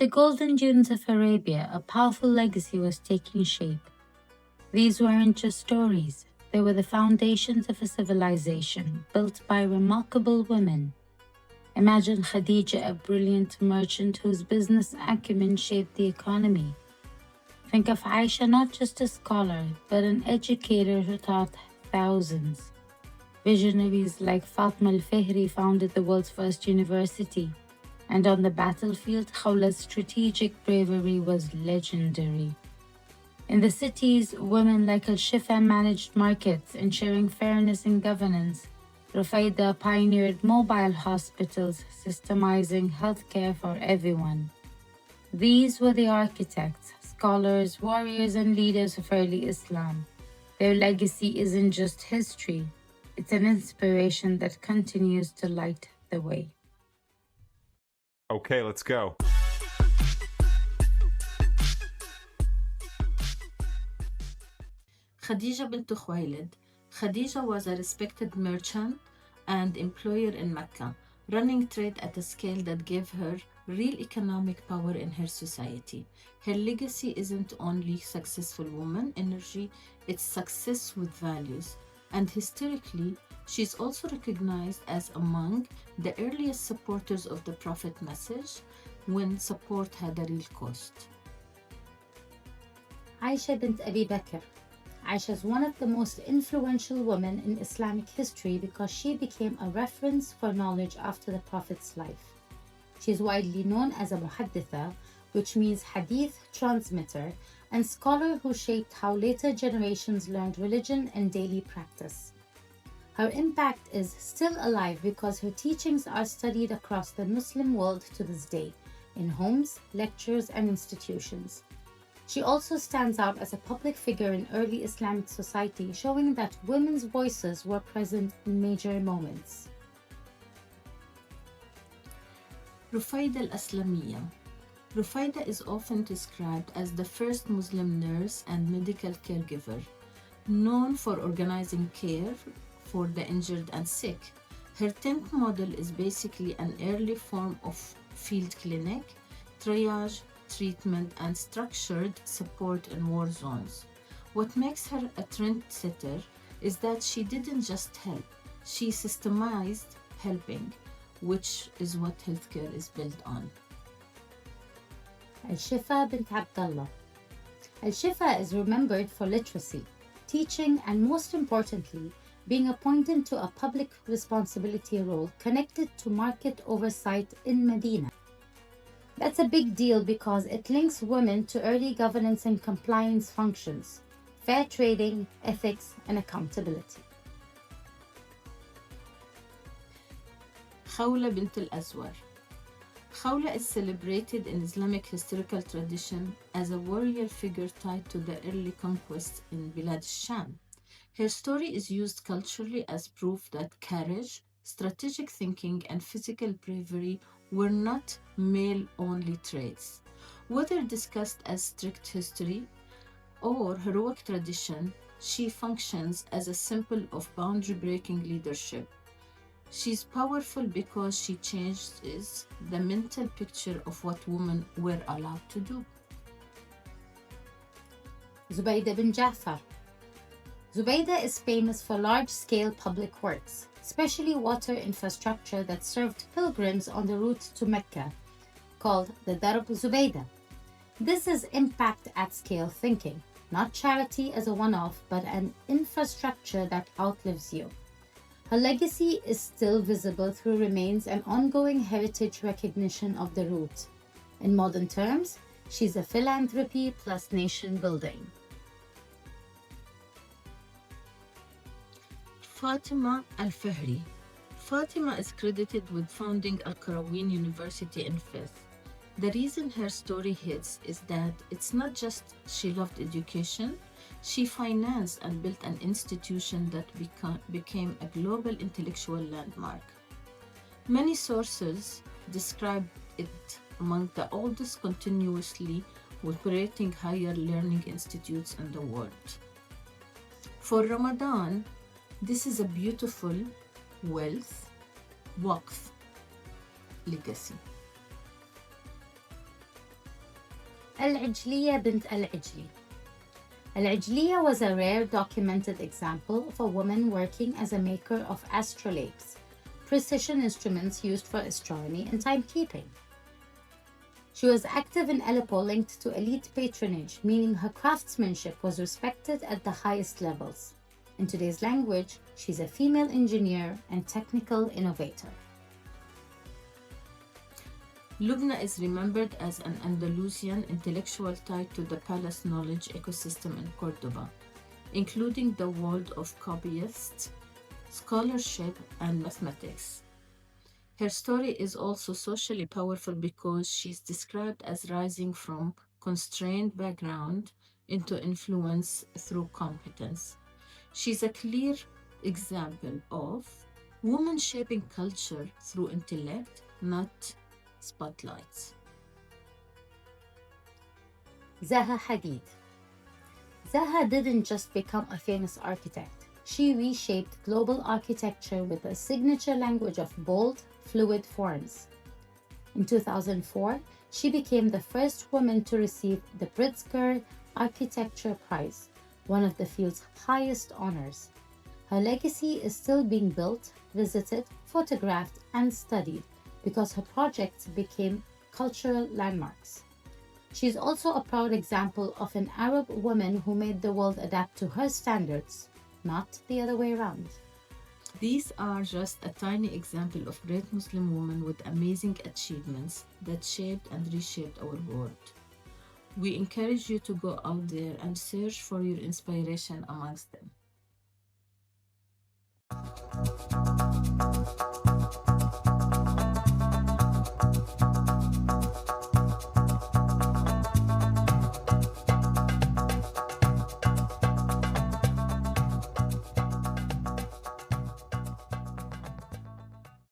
the golden dunes of Arabia, a powerful legacy was taking shape. These weren't just stories, they were the foundations of a civilization built by remarkable women. Imagine Khadija, a brilliant merchant whose business acumen shaped the economy. Think of Aisha not just a scholar, but an educator who taught thousands. Visionaries like Fatima al-Fihri founded the world's first university. And on the battlefield, Khawla's strategic bravery was legendary. In the cities, women like Al-Shifāʼ managed markets, ensuring fairness in governance. Rufaidah pioneered mobile hospitals, systemizing healthcare for everyone. These were the architects, scholars, warriors, and leaders of early Islam. Their legacy isn't just history, it's an inspiration that continues to light the way. Okay, let's go. Khadija bint Khuwaylid. Khadija was a respected merchant and employer in Mecca, running trade at a scale that gave her real economic power in her society. Her legacy isn't only successful woman energy, it's success with values. And historically, she's also recognized as among the earliest supporters of the Prophet message when support had a real cost. Aisha bint Abi Bakr. Aisha is one of the most influential women in Islamic history because she became a reference for knowledge after the Prophet's life. She is widely known as a muhadditha, which means hadith transmitter, and scholar who shaped how later generations learned religion and daily practice. Her impact is still alive because her teachings are studied across the Muslim world to this day, in homes, lectures, and institutions. She also stands out as a public figure in early Islamic society, showing that women's voices were present in major moments. Rufaidah al-Aslamiyyah. Rufaidah is often described as the first Muslim nurse and medical caregiver, known for organizing care for the injured and sick. Her tent model is basically an early form of field clinic, triage, treatment, and structured support in war zones. What makes her a trendsetter is that she didn't just help, she systemized helping, which is what healthcare is built on. Al-Shifāʼ bint ʿAbdullāh. Al-Shifāʼ is remembered for literacy, teaching, and most importantly, being appointed to a public responsibility role connected to market oversight in Medina. That's a big deal because it links women to early governance and compliance functions, fair trading, ethics, and accountability. Khawla bint al-Azwar. Khawla is celebrated in Islamic historical tradition as a warrior figure tied to the early conquests in Bilad al-Sham. Her story is used culturally as proof that courage, strategic thinking, and physical bravery were not male-only traits. Whether discussed as strict history or heroic tradition, she functions as a symbol of boundary-breaking leadership. She's powerful because she changes the mental picture of what women were allowed to do. Zubaydah bin Ja'far. Zubaydah is famous for large-scale public works, especially water infrastructure that served pilgrims on the route to Mecca, called the Darb Zubaydah. This is impact at scale thinking, not charity as a one-off, but an infrastructure that outlives you. Her legacy is still visible through remains and ongoing heritage recognition of the route. In modern terms, she's a philanthropy plus nation building. Fatima al-Fihri. Fatima is credited with founding Al-Qarawiyyin University in Fez. The reason her story hits is that it's not just she loved education, she financed and built an institution that became a global intellectual landmark. Many sources describe it among the oldest continuously operating higher learning institutes in the world. For Ramadan, this is a beautiful wealth, waqf legacy. Al-Ijliyyah bint al-Ijli. Al-Ijliyyah was a rare documented example of a woman working as a maker of astrolabes, precision instruments used for astronomy and timekeeping. She was active in Aleppo, linked to elite patronage, meaning her craftsmanship was respected at the highest levels. In today's language, she's a female engineer and technical innovator. Lubna is remembered as an Andalusian intellectual tied to the palace knowledge ecosystem in Córdoba, including the world of copyists, scholarship, and mathematics. Her story is also socially powerful because she's described as rising from constrained background into influence through competence. She's a clear example of women shaping culture through intellect, not spotlights. Zaha Hadid. Zaha didn't just become a famous architect. She reshaped global architecture with a signature language of bold, fluid forms. In 2004, she became the first woman to receive the Pritzker Architecture Prize, one of the field's highest honors. Her legacy is still being built, visited, photographed, and studied because her projects became cultural landmarks. She is also a proud example of an Arab woman who made the world adapt to her standards, not the other way around. These are just a tiny example of great Muslim women with amazing achievements that shaped and reshaped our world. We encourage you to go out there and search for your inspiration amongst them.